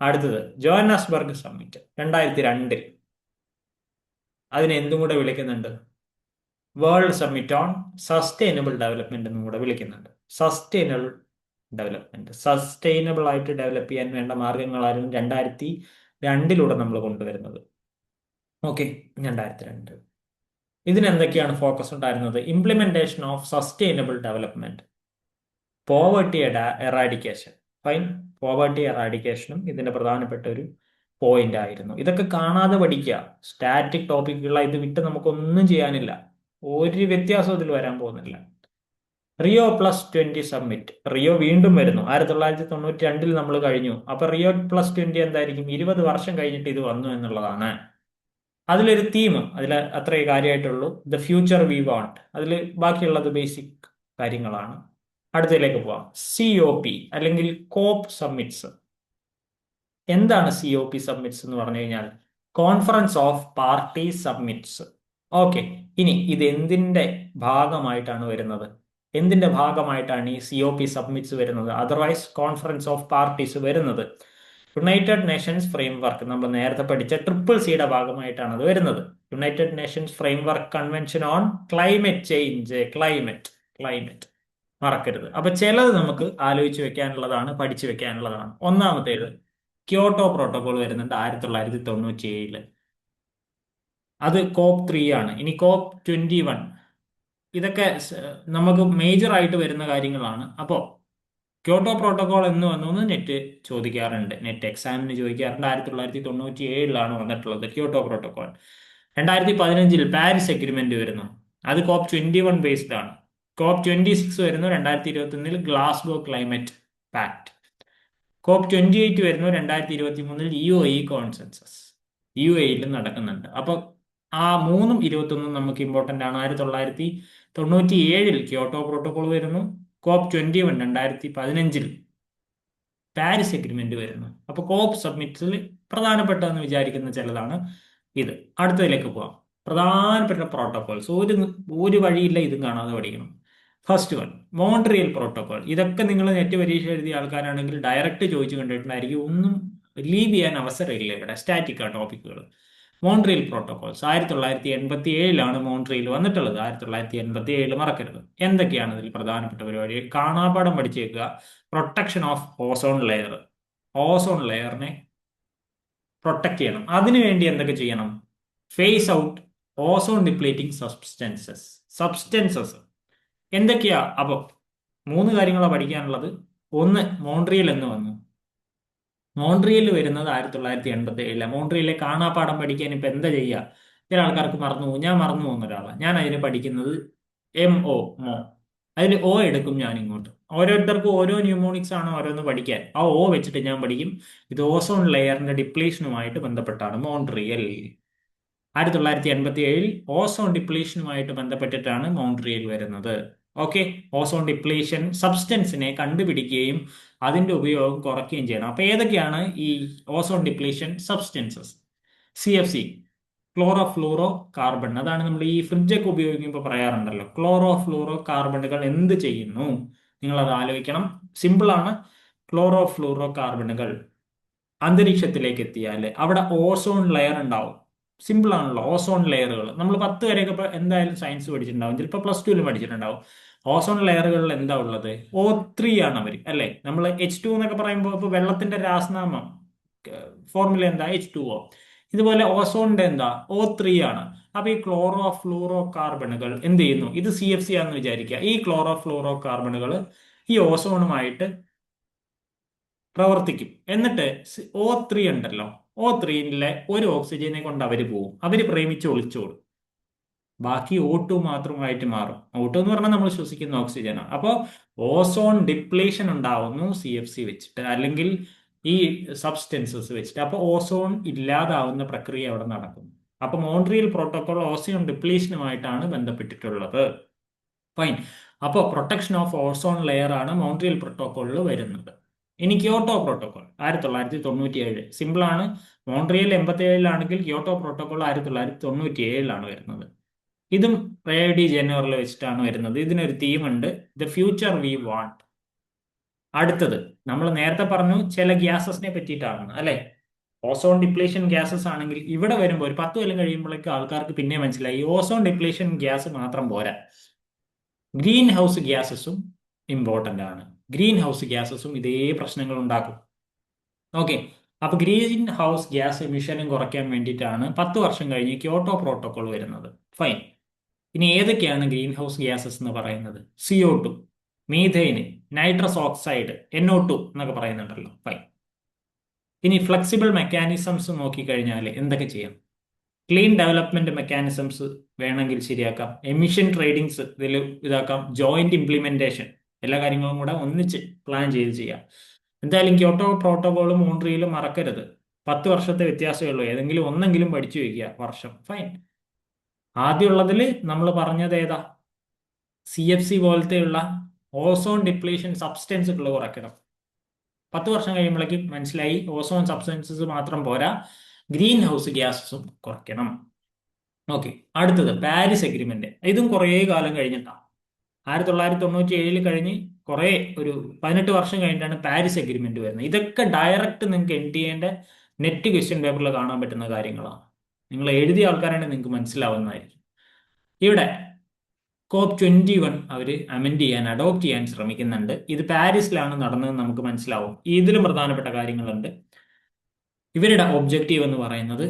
അടുത്തത് ജോഹന്നാസ്ബർഗ് സമ്മിറ്റ് 2002. അതിനെ എന്തും കൂടെ വിളിക്കുന്നുണ്ട്? World summit on sustainable development എന്നും കൂടെ വിളിക്കുന്നുണ്ട്. സസ്റ്റൈനബിൾ ആയിട്ട് ഡെവലപ്പ് ചെയ്യാൻ വേണ്ട മാർഗങ്ങളായിരുന്നു 2002 നമ്മൾ കൊണ്ടുവരുന്നത്. ഓക്കെ, 2002. ഇതിനെന്തൊക്കെയാണ് ഫോക്കസ് ഉണ്ടായിരുന്നത്? Implementation of sustainable development, poverty eradication. Fine. Poverty എറാഡിക്കേഷനും ഇതിന്റെ പ്രധാനപ്പെട്ട ഒരു പോയിന്റ് ആയിരുന്നു. ഇതൊക്കെ കാണാതെ പഠിക്കുക. സ്റ്റാറ്റിക് ടോപ്പിക്കുകളെ ഇത് വിട്ട് നമുക്കൊന്നും ചെയ്യാനില്ല. ഒരു വ്യത്യാസവും ഇതിൽ വരാൻ പോകുന്നില്ല. Rio +20 summit. റിയോ വീണ്ടും വരുന്നു. 1992 നമ്മൾ കഴിഞ്ഞു. അപ്പൊ റിയോ +20 എന്തായിരിക്കും? 20 വർഷം കഴിഞ്ഞിട്ട് ഇത് വന്നു എന്നുള്ളതാണ്. അതിലൊരു തീം, അതിൽ അത്രേ കാര്യമായിട്ടുള്ളൂ. The future we want. അതിൽ ബാക്കിയുള്ളത് ബേസിക് കാര്യങ്ങളാണ്. അടുത്തതിലേക്ക് പോവാം. COP അല്ലെങ്കിൽ കോപ്പ് സമ്മിറ്റ്സ്. എന്താണ് COP സമ്മിറ്റ്സ് എന്ന് പറഞ്ഞു കഴിഞ്ഞാൽ? Conference of party summits. Okay. ഇനി ഇത് എന്തിന്റെ ഭാഗമായിട്ടാണ് വരുന്നത്? എന്തിന്റെ ഭാഗമായിട്ടാണ് ഈ COP സബ്മിറ്റ്സ് വരുന്നത്, അതർവൈസ് കോൺഫറൻസ് ഓഫ് പാർട്ടീസ് വരുന്നത്? യുണൈറ്റഡ് നേഷൻസ് ഫ്രെയിംവർക്ക്, നമ്മൾ നേരത്തെ പഠിച്ച CCCയുടെ ഭാഗമായിട്ടാണ് അത് വരുന്നത്. United Nations framework convention on climate change. Climate മറക്കരുത്. അപ്പൊ ചിലത് നമുക്ക് ആലോചിച്ച് വെക്കാനുള്ളതാണ്, പഠിച്ചു വെക്കാനുള്ളതാണ്. ഒന്നാമത്തേത് ക്യോട്ടോ പ്രോട്ടോകോൾ വരുന്നുണ്ട് 1997. അത് COP3 ആണ്. ഇനി COP21. ഇതൊക്കെ നമുക്ക് മേജർ ആയിട്ട് വരുന്ന കാര്യങ്ങളാണ്. അപ്പോൾ ക്യോട്ടോ പ്രോട്ടോകോൾ എന്ന് വന്നു നെറ്റ് ചോദിക്കാറുണ്ട്, നെറ്റ് എക്സാമിന് ചോദിക്കാറുണ്ട്. 1997 വന്നിട്ടുള്ളത് ക്യോട്ടോ പ്രോട്ടോകോൾ. 2015 പാരീസ് എഗ്രിമെന്റ് വരുന്നു. അത് COP21 ബേസ്ഡ് ആണ്. COP26 വരുന്നു 2021 ഗ്ലാസ്ഗോ ക്ലൈമറ്റ് പാക്ട്. COP28 വരുന്നു 2023 UAE കോൺസെൻസസ്. UAEയിലും നടക്കുന്നുണ്ട്. അപ്പൊ ആ 3ഉം 21ഉം നമുക്ക് ഇമ്പോർട്ടന്റ് ആണ്. 1997 ക്യോട്ടോ പ്രോട്ടോകോൾ വരുന്നു. COP21 2015 പാരീസ് എഗ്രിമെന്റ് വരുന്നു. അപ്പൊ കോപ്പ് സബ്മിറ്റ്സിൽ പ്രധാനപ്പെട്ടതെന്ന് വിചാരിക്കുന്ന ചിലതാണ് ഇത്. അടുത്തതിലേക്ക് പോവാം. പ്രധാനപ്പെട്ട പ്രോട്ടോകോൾസ്. ഒരു വഴിയില്ല ഇതും കാണാതെ പഠിക്കണം. First one, Montreal protocol. ഇതൊക്കെ നിങ്ങൾ നെറ്റ് പരീക്ഷ എഴുതിയ ആൾക്കാരാണെങ്കിൽ ഡയറക്റ്റ് ചോദിച്ചു കണ്ടിട്ടുണ്ടായിരിക്കും. ഒന്നും ലീവ് ചെയ്യാൻ അവസരമില്ല ഇവിടെ. സ്റ്റാറ്റിക് ടോപ്പിക്കുകൾ. മോൺട്രിയൽ പ്രോട്ടോകോൾസ് 1987 മോൺട്രിയൽ വന്നിട്ടുള്ളത്. 1987 മറക്കരുത്. എന്തൊക്കെയാണ് ഇതിൽ പ്രധാനപ്പെട്ട പരിപാടി? കാണാപ്പാഠം പഠിച്ചേക്കുക. Protection of ozone layer. Ozone ലെയറിനെ പ്രൊട്ടക്ട് ചെയ്യണം. അതിനുവേണ്ടി എന്തൊക്കെ ചെയ്യണം? Phase out ozone depleting substances. എന്തൊക്കെയാ? അപ്പൊ 3 കാര്യങ്ങളാണ് പഠിക്കാനുള്ളത്. ഒന്ന്, മോൺട്രിയൽ എന്ന് വന്നു. മോൺട്രിയൽ വരുന്നത് 1987. മോൺട്രിയലിലെ കാണാപ്പാഠം പഠിക്കാൻ ഇപ്പൊ എന്താ ചെയ്യുക? ചില ആൾക്കാർക്ക് മറന്നു പോകും. ഞാൻ മറന്നു പോകുന്ന ഒരാളാണ്. ഞാൻ അതിന് പഠിക്കുന്നത് MO, മോ. അതിൽ O എടുക്കും ഞാൻ ഇങ്ങോട്ട്. ഓരോരുത്തർക്കും ഓരോ ന്യൂമോണിക്സ് ആണ് ഓരോന്ന് പഠിക്കാൻ. ആ O വെച്ചിട്ട് ഞാൻ പഠിക്കും. ഇത് ഓസോൺ ലെയറിന്റെ ഡിപ്ലീഷനുമായിട്ട് ബന്ധപ്പെട്ടാണ് മോൺട്രിയൽ. 1987 ഓസോൺ ഡിപ്ലീഷനുമായിട്ട് ബന്ധപ്പെട്ടിട്ടാണ് മോൺട്രിയൽ വരുന്നത്. ഓക്കെ. ഓസോൺ ഡിപ്ലീഷൻ സബ്സ്റ്റൻസിനെ കണ്ടുപിടിക്കുകയും അതിന്റെ ഉപയോഗം കുറയ്ക്കുകയും ചെയ്യണം. അപ്പൊ ഏതൊക്കെയാണ് ഈ ozone depletion substances? CFC, chloro fluoro carbon. അതാണ് നമ്മൾ ഈ ഫ്രിഡ്ജൊക്കെ ഉപയോഗിക്കുമ്പോൾ പറയാറുണ്ടല്ലോ, ക്ലോറോ ഫ്ലൂറോ കാർബണുകൾ എന്ത് ചെയ്യുന്നു? നിങ്ങൾ അത് ആലോചിക്കണം. സിമ്പിൾ ആണ്. ക്ലോറോ ഫ്ലൂറോ കാർബണുകൾ അന്തരീക്ഷത്തിലേക്ക് എത്തിയാൽ അവിടെ ഓസോൺ ലെയർ ഉണ്ടാവും. സിമ്പിൾ ആണല്ലോ. ഓസോൺ ലെയറുകൾ നമ്മൾ 10 വരെയൊക്കെ എന്തായാലും സയൻസ് പഠിച്ചിട്ടുണ്ടാവും, ചിലപ്പോൾ +2 പഠിച്ചിട്ടുണ്ടാവും. ഓസോൺ ലെയറുകളിൽ എന്താ ഉള്ളത്? O3 ആണ് അവർ, അല്ലെ? നമ്മൾ H2 എന്നൊക്കെ പറയുമ്പോൾ ഇപ്പോൾ വെള്ളത്തിന്റെ രാസനാമം ഫോർമുല എന്താ? H2O. ഇതുപോലെ ഓസോണിന്റെ എന്താ? O3 ആണ്. അപ്പൊ ഈ ക്ലോറോ ഫ്ലൂറോ കാർബണുകൾ എന്ത് ചെയ്യുന്നു? ഇത് CFC ആണെന്ന് വിചാരിക്കുക. ഈ ക്ലോറോ ഫ്ലൂറോ കാർബണുകൾ ഈ ഓസോണുമായിട്ട് പ്രവർത്തിക്കും. എന്നിട്ട് O3 ഉണ്ടല്ലോ, O3ലെ ഒരു ഓക്സിജനെ കൊണ്ട് അവർ പോവും. അവർ പ്രേമിച്ച് ഒളിച്ചോടും. ബാക്കി O2 മാത്രമായിട്ട് മാറും. O2 എന്ന് പറഞ്ഞാൽ നമ്മൾ ശ്വസിക്കുന്ന ഓക്സിജനാണ്. അപ്പോൾ ഓസോൺ ഡിപ്ലീഷൻ ഉണ്ടാവുന്നു CFC വെച്ചിട്ട്, അല്ലെങ്കിൽ ഈ സബ്സ്റ്റൻസസ് വെച്ചിട്ട്. അപ്പോൾ ഓസോൺ ഇല്ലാതാവുന്ന പ്രക്രിയ അവിടെ നടക്കും. അപ്പൊ മോൺട്രിയൽ പ്രോട്ടോകോൾ ഓസോൺ ഡിപ്ലീഷനുമായിട്ടാണ് ബന്ധപ്പെട്ടിട്ടുള്ളത്. ഫൈൻ. അപ്പോൾ പ്രൊട്ടക്ഷൻ ഓഫ് ഓസോൺ ലെയർ ആണ് മോൺട്രിയൽ പ്രോട്ടോകോളിൽ വരുന്നത്. ഇനി ക്യോട്ടോ പ്രോട്ടോകോൾ 1997. സിമ്പിൾ ആണ്. മോൺട്രിയൽ 87 ക്യോട്ടോ പ്രോട്ടോകോൾ 1997 വരുന്നത്. ഇതും AD ജനുവറിൽ വെച്ചിട്ടാണ് വരുന്നത്. ഇതിനൊരു തീം ഉണ്ട്, ദ ഫ്യൂച്ചർ വി വാണ്ട്. അടുത്തത് നമ്മൾ നേരത്തെ പറഞ്ഞു ചില ഗ്യാസസിനെ പറ്റിയിട്ടാണ്, അല്ലെ? ഓസോൺ ഡിപ്ലീഷൻ ഗ്യാസസ് ആണെങ്കിൽ ഇവിടെ വരുമ്പോൾ ഒരു 10 കൊല്ലം കഴിയുമ്പോഴേക്കും ആൾക്കാർക്ക് പിന്നെ മനസ്സിലായി ഓസോൺ ഡിപ്ലീഷൻ ഗ്യാസ് മാത്രം പോരാ, ഗ്രീൻ ഹൗസ് ഗ്യാസസും ഇമ്പോർട്ടന്റ് ആണ്. ഗ്രീൻ ഹൗസ് ഗ്യാസസും ഇതേ പ്രശ്നങ്ങൾ ഉണ്ടാക്കും. ഓക്കെ. അപ്പൊ ഗ്രീൻ ഹൗസ് ഗ്യാസ് എമിഷനും കുറയ്ക്കാൻ വേണ്ടിയിട്ടാണ് 10 വർഷം കഴിഞ്ഞ് ക്യോട്ടോ പ്രോട്ടോകോൾ വരുന്നത്. ഫൈൻ. ഇനി ഏതൊക്കെയാണ് ഗ്രീൻ ഹൗസ് ഗ്യാസസ് എന്ന് പറയുന്നത്? CO2, മീഥൈന്, നൈട്രസ് ഓക്സൈഡ്, NO2 എന്നൊക്കെ പറയുന്നുണ്ടല്ലോ. ഫൈൻ. ഇനി ഫ്ലെക്സിബിൾ മെക്കാനിസംസ് നോക്കിക്കഴിഞ്ഞാൽ എന്തൊക്കെ ചെയ്യാം? ക്ലീൻ ഡെവലപ്മെന്റ് മെക്കാനിസംസ് വേണമെങ്കിൽ ശരിയാക്കാം. എമിഷൻ ട്രേഡിങ്സ് ഇതിൽ ഇതാക്കാം. ജോയിന്റ് ഇംപ്ലിമെന്റേഷൻ, എല്ലാ കാര്യങ്ങളും കൂടെ ഒന്നിച്ച് പ്ലാൻ ചെയ്ത് ചെയ്യാം. എന്തായാലും ക്യോട്ടോ പ്രോട്ടോകോളും മോൺട്രിയലും മറക്കരുത്. 10 വർഷത്തെ വ്യത്യാസമേ ഉള്ളൂ. ഏതെങ്കിലും ഒന്നെങ്കിലും പഠിച്ചു വയ്ക്കുക വർഷം. ഫൈൻ. ആദ്യമുള്ളതിൽ നമ്മൾ പറഞ്ഞത് ഏതാ? CFC പോലത്തെയുള്ള ഓസോൺ ഡിപ്ലീഷൻ സബ്സ്റ്റൻസുകൾ കുറയ്ക്കണം. 10 വർഷം കഴിയുമ്പോഴേക്കും മനസ്സിലായി ഓസോൺ സബ്സ്റ്റൻസസ് മാത്രം പോരാ, ഗ്രീൻ ഹൗസ് ഗ്യാസസും കുറയ്ക്കണം. ഓക്കെ. അടുത്തത് പാരീസ് എഗ്രിമെന്റ്. ഇതും കുറേ കാലം കഴിഞ്ഞിട്ടാണ്. 1997 കഴിഞ്ഞ് കുറേ ഒരു 18 വർഷം കഴിഞ്ഞിട്ടാണ് പാരീസ് എഗ്രിമെന്റ് വരുന്നത്. ഇതൊക്കെ ഡയറക്റ്റ് നിങ്ങൾക്ക് NTA നെറ്റ് ക്വസ്റ്റ്യൻ പേപ്പറിൽ കാണാൻ പറ്റുന്ന കാര്യങ്ങളാണ്. നിങ്ങൾ എഴുതിയ ആൾക്കാരാണെങ്കിൽ നിങ്ങൾക്ക് മനസ്സിലാവുന്നതായിരിക്കും. ഇവിടെ COP21 അവർ അമെൻഡ് ചെയ്യാൻ, അഡോപ്റ്റ് ചെയ്യാൻ ശ്രമിക്കുന്നുണ്ട്. ഇത് പാരീസിലാണ് നടന്നതെന്ന് നമുക്ക് മനസ്സിലാവും. ഇതിലും പ്രധാനപ്പെട്ട കാര്യങ്ങളുണ്ട്. ഇവരുടെ ഒബ്ജക്റ്റീവ് എന്ന് പറയുന്നത്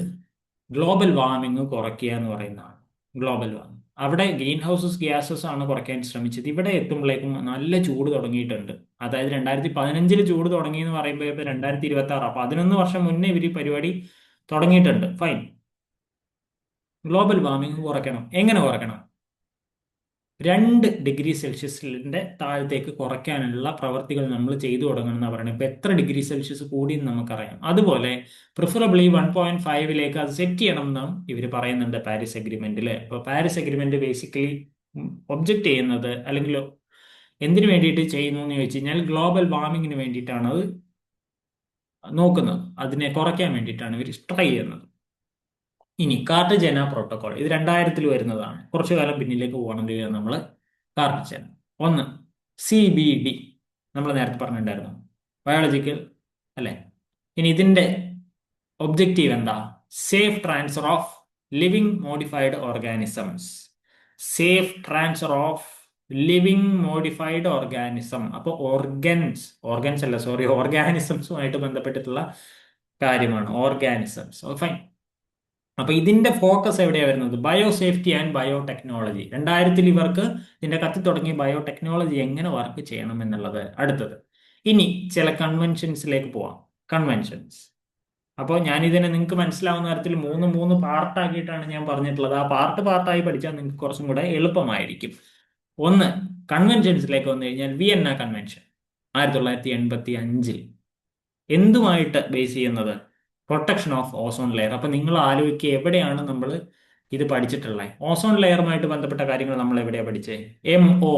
ഗ്ലോബൽ വാർമിംഗ് കുറയ്ക്കുക എന്ന് പറയുന്നതാണ്. ഗ്ലോബൽ വാർമിംഗ് അവിടെ ഗ്രീൻ ഹൗസസ് ഗ്യാസസ് ആണ് കുറയ്ക്കാൻ ശ്രമിച്ചത്. ഇവിടെ എത്തുമ്പോഴേക്കും നല്ല ചൂട് തുടങ്ങിയിട്ടുണ്ട്. അതായത് 2015 ചൂട് തുടങ്ങി എന്ന് പറയുമ്പോൾ ഇപ്പോൾ 2026, 11 വർഷം മുന്നേ ഇവർ പരിപാടി തുടങ്ങിയിട്ടുണ്ട്. ഫൈൻ. ഗ്ലോബൽ വാർമിംഗ് കുറയ്ക്കണം. എങ്ങനെ കുറയ്ക്കണം? 2 ഡിഗ്രി സെൽഷ്യസിന്റെ താഴത്തേക്ക് കുറയ്ക്കാനുള്ള പ്രവർത്തികൾ നമ്മൾ ചെയ്തു തുടങ്ങണം എന്ന് പറയുന്നത്. ഇപ്പൊ എത്ര ഡിഗ്രി സെൽഷ്യസ് കൂടി എന്ന് നമുക്കറിയാം. അതുപോലെ പ്രിഫറബിളി 1.5 അത് സെറ്റ് ചെയ്യണം എന്നും ഇവർ പറയുന്നുണ്ട് പാരീസ് അഗ്രിമെന്റിൽ. അപ്പോൾ പാരീസ് അഗ്രിമെന്റ് ബേസിക്കലി ഒബ്ജക്റ്റ് ചെയ്യുന്നത്, അല്ലെങ്കിൽ എന്തിനു വേണ്ടിയിട്ട് ചെയ്യുന്നു എന്ന് ചോദിച്ചു കഴിഞ്ഞാൽ ഗ്ലോബൽ വാർമിങ്ങിന് വേണ്ടിയിട്ടാണ് അത് നോക്കുന്നത്. അതിനെ കുറയ്ക്കാൻ വേണ്ടിയിട്ടാണ് ഇവർ ട്രൈ ചെയ്യുന്നത്. ഇനി കാർട്ടജന പ്രോട്ടോകോൾ, ഇത് 2000 വരുന്നതാണ്. കുറച്ചു കാലം പിന്നിലേക്ക് പോകണമെങ്കിൽ നമ്മൾ കാർട്ടജന. ഒന്ന് CBD, നമ്മൾ നേരത്തെ പറഞ്ഞിട്ടുണ്ടായിരുന്നു, ബയോളജിക്കൽ അല്ലേ. ഇനി ഇതിന്റെ ഒബ്ജക്റ്റീവ് എന്താ? Safe transfer of living modified organisms. Safe transfer of living modified organism. അപ്പോൾ ഓർഗൻസ് അല്ല, സോറി, ഓർഗാനിസംസുമായിട്ട് ബന്ധപ്പെട്ടിട്ടുള്ള കാര്യമാണ് ഓർഗാനിസംസ്. ഫൈൻ. അപ്പൊ ഇതിന്റെ ഫോക്കസ് എവിടെയാണ് വരുന്നത്? Biosafety and biotechnology. 2000 ഇവർക്ക് ഇതിന്റെ കത്തി തുടങ്ങി ബയോടെക്നോളജി എങ്ങനെ വർക്ക് ചെയ്യണം എന്നുള്ളത്. അടുത്തത് ഇനി ചില കൺവെൻഷൻസിലേക്ക് പോവാം. കൺവെൻഷൻസ്. അപ്പോൾ ഞാനിതിനെ നിങ്ങൾക്ക് മനസ്സിലാവുന്ന തരത്തിൽ 3 പാർട്ടാക്കിയിട്ടാണ് ഞാൻ പറഞ്ഞിട്ടുള്ളത്. ആ പാർട്ടായി പഠിച്ചാൽ നിങ്ങൾക്ക് കുറച്ചും കൂടെ എളുപ്പമായിരിക്കും. ഒന്ന്, കൺവെൻഷൻസിലേക്ക് വന്നു കഴിഞ്ഞാൽ വിയന്ന കൺവെൻഷൻ 1985 എന്തുമായിട്ട് ബേസ് ചെയ്യുന്നത്? Protection of ozone layer. അപ്പൊ നിങ്ങൾ ആലോചിക്കുക, എവിടെയാണ് നമ്മൾ ഇത് പഠിച്ചിട്ടുള്ളത്? ഓസോൺ ലെയറുമായിട്ട് ബന്ധപ്പെട്ട കാര്യങ്ങൾ നമ്മൾ എവിടെയാണ് പഠിച്ചത്? MO,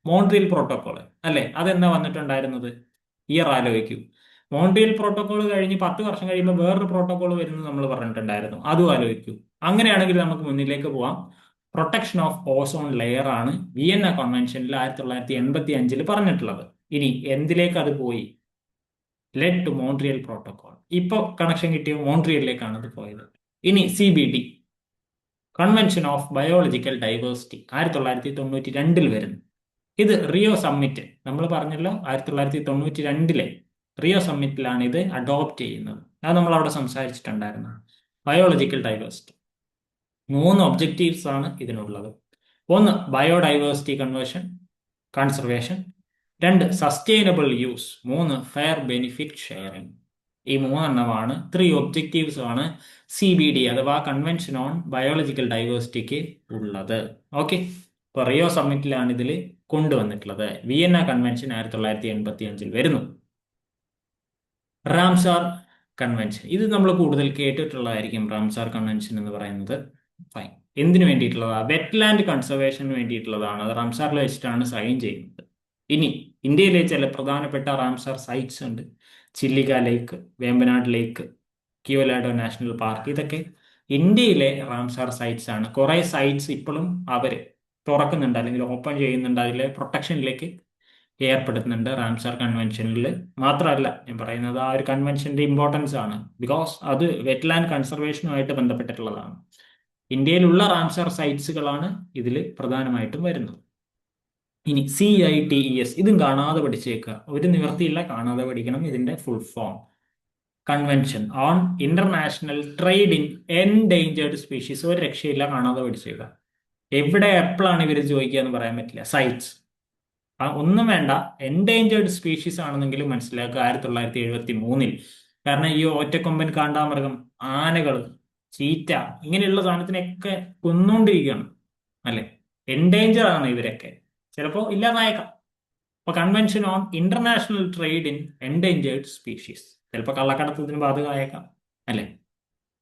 മോൺട്രിയൽ പ്രോട്ടോകോൾ അല്ലെ. അതെന്താ വന്നിട്ടുണ്ടായിരുന്നത്? ഇയർ ആലോചിക്കൂ. മോൺട്രിയൽ പ്രോട്ടോകോൾ കഴിഞ്ഞ് 10 വർഷം കഴിയുമ്പോൾ വേറൊരു പ്രോട്ടോകോൾ വരുന്നത് നമ്മൾ പറഞ്ഞിട്ടുണ്ടായിരുന്നു. അതും ആലോചിക്കൂ. അങ്ങനെയാണെങ്കിൽ നമുക്ക് മുന്നിലേക്ക് പോവാം. പ്രൊട്ടക്ഷൻ ഓഫ് ഓസോൺ ലെയർ ആണ് വിയന്ന കൺവെൻഷനിൽ 1985 പറഞ്ഞിട്ടുള്ളത്. ഇനി എന്തിലേക്ക് അത് പോയി? Led to Montreal protocol. ഇപ്പോൾ കണക്ഷൻ കിട്ടിയ മോൺട്രിയലിലേക്കാണ് അത് പോയത്. ഇനി CBD, convention of biological diversity, 1992 വരുന്നു. ഇത് റിയോ സമ്മിറ്റ്, നമ്മൾ പറഞ്ഞല്ലോ 1992 റിയോ സമ്മിറ്റിലാണ് ഇത് അഡോപ്റ്റ് ചെയ്യുന്നത്. അത് നമ്മൾ അവിടെ സംസാരിച്ചിട്ടുണ്ടായിരുന്നു. ബയോളജിക്കൽ ഡൈവേഴ്സിറ്റി 3 ഒബ്ജക്റ്റീവ്സ് ആണ് ഇതിനുള്ളത്. ഒന്ന്, biodiversity conservation. 2, sustainable use. 3, fair benefit sharing. ഈ 3 3 ഒബ്ജക്റ്റീവ്സ് ആണ് CBD അഥവാ കൺവെൻഷൻ ഓൺ ബയോളജിക്കൽ ഡൈവേഴ്സിറ്റിക്ക് ഉള്ളത്. ഓക്കെ. ഇപ്പൊ റിയോ സമ്മിറ്റിലാണ് ഇതിൽ കൊണ്ടുവന്നിട്ടുള്ളത്. വിയന്ന കൺവെൻഷൻ 1985 വരുന്നു. റാംസാർ കൺവെൻഷൻ, ഇത് നമ്മൾ കൂടുതൽ കേട്ടിട്ടുള്ളതായിരിക്കും. റാംസാർ കൺവെൻഷൻ എന്ന് പറയുന്നത് ഫൈൻ. എന്തിനു വേണ്ടിയിട്ടുള്ളതാണ്? വെറ്റ്ലാൻഡ് കൺസർവേഷന് വേണ്ടിയിട്ടുള്ളതാണ്. അത് റാംസാറിൽ വെച്ചിട്ടാണ് സൈൻ ചെയ്യുന്നത്. ഇനി ഇന്ത്യയിലെ ചില പ്രധാനപ്പെട്ട റാംസാർ സൈറ്റ്സ് ഉണ്ട്. ചില്ലിക ലേക്ക്, വേമ്പനാട് ലേക്ക്, കിയോലാഡോ നാഷണൽ പാർക്ക്. ഇതൊക്കെ ഇന്ത്യയിലെ റാംസാർ സൈറ്റ്സ് ആണ്. കുറെ സൈറ്റ്സ് ഇപ്പോഴും അവർ തുറക്കുന്നുണ്ട്, അല്ലെങ്കിൽ ഓപ്പൺ ചെയ്യുന്നുണ്ട്, അതിലെ പ്രൊട്ടക്ഷനിലേക്ക് ഏർപ്പെടുത്തുന്നുണ്ട് റാംസാർ കൺവെൻഷനിൽ. മാത്രമല്ല, ഞാൻ പറയുന്നത് ആ ഒരു കൺവെൻഷന്റെ ഇമ്പോർട്ടൻസ് ആണ്. ബിക്കോസ് അത് വെറ്റ്ലാൻഡ് കൺസർവേഷനുമായിട്ട് ബന്ധപ്പെട്ടിട്ടുള്ളതാണ്. ഇന്ത്യയിലുള്ള റാംസാർ സൈറ്റ്സുകളാണ് ഇതിൽ പ്രധാനമായിട്ടും വരുന്നത്. ഇനി CITES, ഇതും കാണാതെ പഠിച്ചേക്കുക. ഒരു നിവൃത്തിയില്ല, കാണാതെ പഠിക്കണം. ഇതിന്റെ full form convention on international trade in endangered species. ഒരു രക്ഷയില്ല, കാണാതെ പഠിച്ചേക്കുക. എവിടെ എപ്പോഴാണ് ഇവർ ചോദിക്കുക എന്ന് പറയാൻ പറ്റില്ല. സൈറ്റ്സ് ഒന്നും വേണ്ട, എൻഡേഞ്ചേർഡ് സ്പീഷീസ് ആണെന്നെങ്കിലും മനസ്സിലാക്കുക 1973. കാരണം ഈ ഒറ്റക്കൊമ്പൻ കാണ്ടാമൃഗം, ആനകൾ, ചീറ്റ, ഇങ്ങനെയുള്ള സാധനത്തിനെയൊക്കെ കൊന്നുകൊണ്ടിരിക്കുകയാണ് അല്ലെ. എൻഡേഞ്ചർ ആണ് ഇവരൊക്കെ, ചിലപ്പോൾ ഇല്ലാതായേക്കാം. അപ്പൊ convention on international trade in endangered species ചിലപ്പോൾ കള്ളക്കടത്തത്തിന് ബാധകമായേക്കാം അല്ലെ.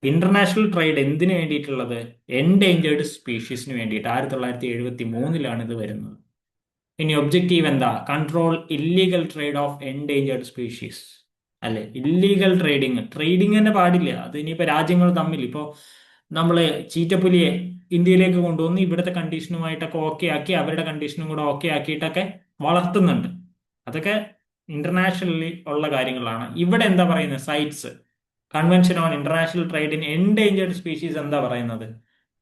ഇന്റർനാഷണൽ ട്രേഡ് എന്തിനു വേണ്ടിയിട്ടുള്ളത്? എൻഡേഞ്ചേർഡ് സ്പീഷീസിന് വേണ്ടിയിട്ട് 1973 ഇത് വരുന്നത്. ഇനി ഒബ്ജക്റ്റീവ് എന്താ? Control illegal trade off endangered species അല്ലെ. ഇല്ലീഗൽ ട്രേഡിങ് തന്നെ പാടില്ല. അത് ഇനിയിപ്പോ രാജ്യങ്ങൾ തമ്മിൽ ഇപ്പോൾ നമ്മൾ ചീറ്റപ്പുലിയെ ഇന്ത്യയിലേക്ക് കൊണ്ടുവന്ന് ഇവിടുത്തെ കണ്ടീഷനുമായിട്ടൊക്കെ ഓക്കെ ആക്കി അവരുടെ കണ്ടീഷനും കൂടെ ഓക്കെ ആക്കിയിട്ടൊക്കെ വളർത്തുന്നുണ്ട്. അതൊക്കെ ഇന്റർനാഷണലി ഉള്ള കാര്യങ്ങളാണ്. ഇവിടെ എന്താ പറയുന്നത്? Sites convention on international trade in endangered species എന്താ പറയുന്നത്?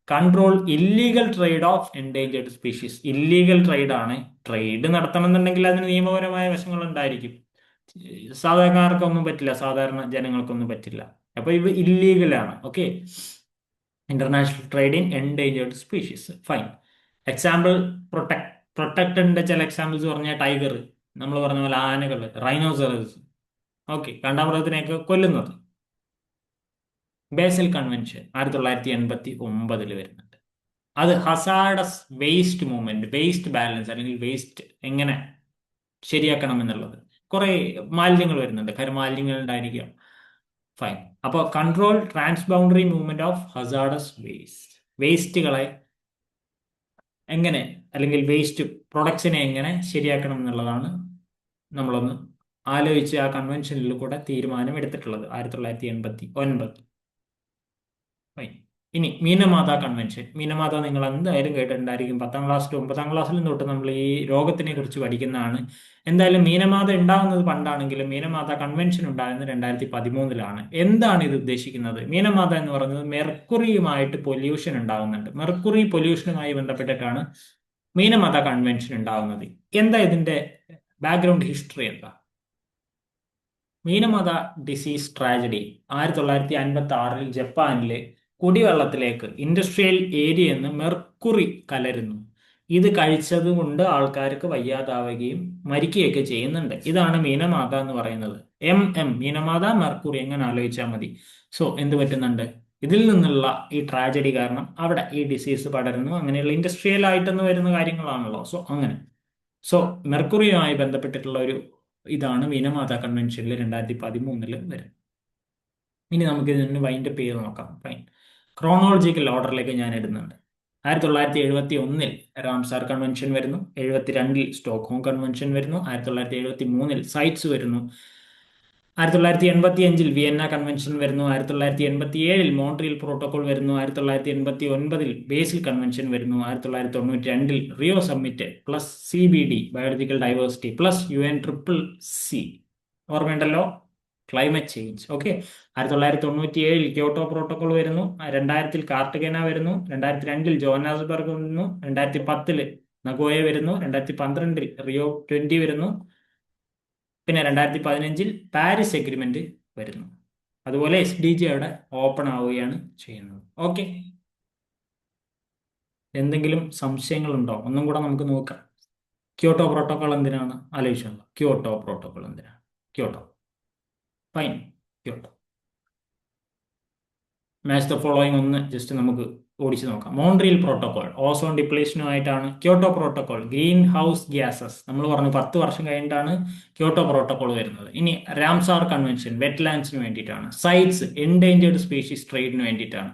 Control illegal trade off endangered species. Illegal trade ആണ്. ട്രേഡ് നടത്തണമെന്നുണ്ടെങ്കിൽ അതിന് നിയമപരമായ വശങ്ങൾ ഉണ്ടായിരിക്കും. സാധാരണക്കാർക്കൊന്നും പറ്റില്ല, സാധാരണ ജനങ്ങൾക്കൊന്നും പറ്റില്ല. അപ്പൊ ഇവ ഇല്ലീഗലാണ്. Okay, international trade in endangered species, fine. Example പ്രൊട്ടക്റ്റഡിന്റെ ചില എക്സാമ്പിൾസ് പറഞ്ഞാൽ ടൈഗർ, നമ്മൾ പറഞ്ഞ പോലെ ആനകൾ, റൈനോസറസ്, ഓക്കെ, കാണ്ടാമൃഗത്തിനെയൊക്കെ കൊല്ലുന്നത്. ബേസൽ കൺവെൻഷൻ 1989 വരുന്നുണ്ട്. അത് hazardous waste movement, waste balance അല്ലെങ്കിൽ വേസ്റ്റ് എങ്ങനെ ശരിയാക്കണം എന്നുള്ളത്. കുറെ മാലിന്യങ്ങൾ വരുന്നുണ്ട്, ഖരമാലിന്യങ്ങൾ ഉണ്ടായിരിക്കാം, ഫൈൻ. അപ്പോൾ control transboundary movement of hazardous waste, വേസ്റ്റുകളെ എങ്ങനെ അല്ലെങ്കിൽ വേസ്റ്റ് പ്രൊഡക്ട്സിനെ എങ്ങനെ ശരിയാക്കണം എന്നുള്ളതാണ് നമ്മളൊന്ന് ആലോചിച്ച് ആ കൺവെൻഷനിൽ കൂടെ തീരുമാനം എടുത്തിട്ടുള്ളത് 1989. ഇനി മീനമാത കൺവെൻഷൻ. മീനമാത നിങ്ങൾ എന്തായാലും കേട്ടിട്ടുണ്ടായിരിക്കും. 10ാം ക്ലാസ്സിലും 9ാം ക്ലാസ്സിലും തൊട്ട് നമ്മൾ ഈ രോഗത്തിനെ കുറിച്ച് പഠിക്കുന്നതാണ്. എന്തായാലും മീനമാത ഉണ്ടാകുന്നത് പണ്ടാണെങ്കിലും മീനമാത കൺവെൻഷൻ ഉണ്ടാകുന്നത് 2013. എന്താണ് ഇത് ഉദ്ദേശിക്കുന്നത്? മീനമാത എന്ന് പറയുന്നത് മെർക്കുറിയുമായിട്ട് പൊല്യൂഷൻ ഉണ്ടാകുന്നുണ്ട്. മെർക്കുറി പൊല്യൂഷനുമായി ബന്ധപ്പെട്ടിട്ടാണ് മീനമാത കൺവെൻഷൻ ഉണ്ടാകുന്നത്. എന്താ ഇതിന്റെ ബാക്ക്ഗ്രൗണ്ട് ഹിസ്റ്ററി എന്താ? മീനമാത ഡിസീസ് ട്രാജഡി 1956 ജപ്പാനിലെ കുടിവെള്ളത്തിലേക്ക് ഇൻഡസ്ട്രിയൽ ഏരിയ എന്ന് മെർക്കുറി കലരുന്നു. ഇത് കഴിച്ചത് കൊണ്ട് ആൾക്കാർക്ക് വയ്യാതാവുകയും മരിക്കുകയൊക്കെ ചെയ്യുന്നുണ്ട്. ഇതാണ് മീനമാത എന്ന് പറയുന്നത്. മീനമാത മെർക്കുറി എങ്ങനെ ആലോചിച്ചാൽ മതി. സോ എന്ത് പറ്റുന്നുണ്ട്? ഇതിൽ നിന്നുള്ള ഈ ട്രാജഡി കാരണം അവിടെ ഈ ഡിസീസ് പടരുന്നു. അങ്ങനെയുള്ള ഇൻഡസ്ട്രിയൽ ആയിട്ടെന്ന് വരുന്ന കാര്യങ്ങളാണല്ലോ. സോ മെർക്കുറിയുമായി ബന്ധപ്പെട്ടിട്ടുള്ള ഒരു ഇതാണ് മീനമാത കൺവെൻഷനിൽ 2013 വരുന്നത്. ഇനി നമുക്ക് ഇതിന് വൈൻഡപ്പ് ചെയ്ത് നോക്കാം. ഫൈൻ. ക്രോണോളജിക്കൽ ഓർഡറിലേക്ക് ഞാൻ ഇടുന്നുണ്ട്. 1971 റാംസാർ കൺവെൻഷൻ വരുന്നു. 72 സ്റ്റോക്ക്ഹോം കൺവെൻഷൻ വരുന്നു. 1973 സൈറ്റ്സ് വരുന്നു. 1985 വിയന്ന കൺവെൻഷൻ വരുന്നു. 1987 മോൺട്രിയൽ പ്രോട്ടോകോൾ വരുന്നു. 1989 ബേസിൽ കൺവെൻഷൻ വരുന്നു. 1992 Rio summit plus CBD biological diversity plus UNCCC ഓർമ്മയുണ്ടല്ലോ, climate change. Okay, 1997 Kyoto protocol വരുന്നു. 2000 കാർട്ടഗേന വരുന്നു. 2002 ജോഹന്നാസ്ബർഗ് വരുന്നു. 2010 നഗോയ വരുന്നു. 2012 റിയോ 20 വരുന്നു. പിന്നെ 2015 പാരീസ് എഗ്രിമെന്റ് വരുന്നു. അതുപോലെ SDG അവിടെ ഓപ്പൺ ആവുകയാണ് ചെയ്യുന്നത്. ഓക്കെ, എന്തെങ്കിലും സംശയങ്ങളുണ്ടോ? ഒന്നും കൂടെ നമുക്ക് നോക്കാം. ക്യോട്ടോ പ്രോട്ടോകോൾ എന്തിനാണ് ആലോചിച്ചത്? ക്യോട്ടോ പ്രോട്ടോകോൾ എന്തിനാണ്? Kyoto, fine. Kyoto match the following ഒന്ന് ജസ്റ്റ് നമുക്ക് ഓടിച്ചു നോക്കാം. മോൺട്രിയൽ പ്രോട്ടോകോൾ ഓസോൺ ഡിപ്ലേഷനുമായിട്ടാണ്. Kyoto protocol greenhouse gases, നമ്മൾ പറഞ്ഞു 10 വർഷം കഴിഞ്ഞിട്ടാണ് ക്യോട്ടോ പ്രോട്ടോകോൾ വരുന്നത്. ഇനി റാംസാർ കൺവെൻഷൻ വെറ്റ്ലാൻഡ്സിന് വേണ്ടിയിട്ടാണ്. സൈറ്റ്സ് എൻഡേഞ്ചേർഡ് സ്പീഷീസ് ട്രേഡിന് വേണ്ടിയിട്ടാണ്.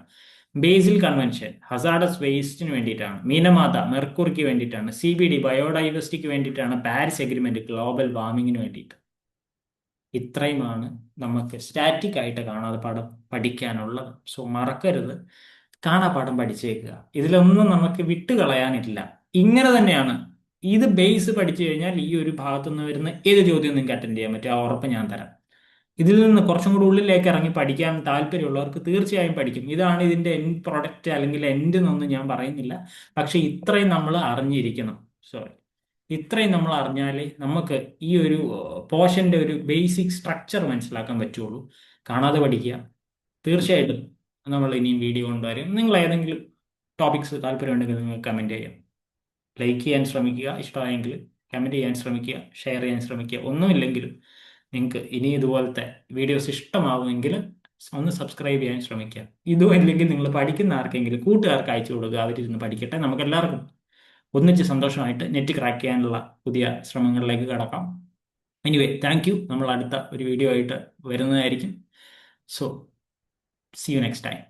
ബേസിൽ കൺവെൻഷൻ ഹസാഡസ് വേസ്റ്റിന് വേണ്ടിയിട്ടാണ്. മീനമാത മെർക്കുറിക്ക് വേണ്ടിയിട്ടാണ്. CBD ബയോഡൈവേഴ്സിറ്റിക്ക് വേണ്ടിയിട്ടാണ്. പാരീസ് എഗ്രിമെന്റ് ഗ്ലോബൽ വാർമിങ്ങിന് വേണ്ടിയിട്ട്. ഇത്രയുമാണ് നമുക്ക് സ്റ്റാറ്റിക് ആയിട്ട് കാണാതെ പാഠം പഠിക്കാനുള്ളത്. സോ മറക്കരുത്, കാണാപ്പാഠം പഠിച്ചേക്കുക. ഇതിലൊന്നും നമുക്ക് വിട്ടുകളയാനില്ല. ഇങ്ങനെ തന്നെയാണ്. ഇത് ബേസ് പഠിച്ചു കഴിഞ്ഞാൽ ഈ ഒരു ഭാഗത്തുനിന്ന് വരുന്ന ഏത് ചോദ്യം നിങ്ങൾക്ക് അറ്റൻഡ് ചെയ്യാൻ പറ്റും, ആ ഉറപ്പ് ഞാൻ തരാം. ഇതിൽ നിന്ന് കുറച്ചും കൂടി ഉള്ളിലേക്ക് ഇറങ്ങി പഠിക്കാൻ താല്പര്യമുള്ളവർക്ക് തീർച്ചയായും പഠിക്കും. ഇതാണ് ഇതിന്റെ എൻഡ് പ്രൊഡക്റ്റ് അല്ലെങ്കിൽ എൻഡ് എന്നൊന്നും ഞാൻ പറയുന്നില്ല. പക്ഷെ ഇത്രയും നമ്മൾ അറിഞ്ഞിരിക്കണം. സോറി, ഇത്രയും നമ്മൾ അറിഞ്ഞാലേ നമുക്ക് ഈ ഒരു പോർഷന്റെ ഒരു ബേസിക് സ്ട്രക്ചർ മനസ്സിലാക്കാൻ പറ്റുള്ളൂ. കാണാതെ പഠിക്കുക. തീർച്ചയായിട്ടും നമ്മൾ ഇനിയും വീഡിയോ കൊണ്ടുവരും. നിങ്ങൾ ഏതെങ്കിലും ടോപ്പിക്സ് താല്പര്യമുണ്ടെങ്കിൽ നിങ്ങൾ കമൻറ്റ് ചെയ്യാം. ലൈക്ക് ചെയ്യാൻ ശ്രമിക്കുക, ഇഷ്ടമായെങ്കിൽ കമൻറ്റ് ചെയ്യാൻ ശ്രമിക്കുക, ഷെയർ ചെയ്യാൻ ശ്രമിക്കുക. ഒന്നുമില്ലെങ്കിലും നിങ്ങൾക്ക് ഇനി ഇതുപോലത്തെ വീഡിയോസ് ഇഷ്ടമാവുമെങ്കിൽ ഒന്ന് സബ്സ്ക്രൈബ് ചെയ്യാൻ ശ്രമിക്കുക. ഇതും അല്ലെങ്കിൽ നിങ്ങൾ പഠിക്കുന്ന ആർക്കെങ്കിലും കൂട്ടുകാർക്ക് അയച്ചു കൊടുക്കുക, അവരിരുന്ന് പഠിക്കട്ടെ. നമുക്ക് എല്ലാവർക്കും ഒന്നിച്ച് സന്തോഷമായിട്ട് നെറ്റ് ക്രാക്ക് ചെയ്യാനുള്ള പുതിയ ശ്രമങ്ങളിലേക്ക് കടക്കാം. Anyway, thank you. നമ്മൾ അടുത്ത ഒരു വീഡിയോ ആയിട്ട് വരുന്നതായിരിക്കും. So C you next time.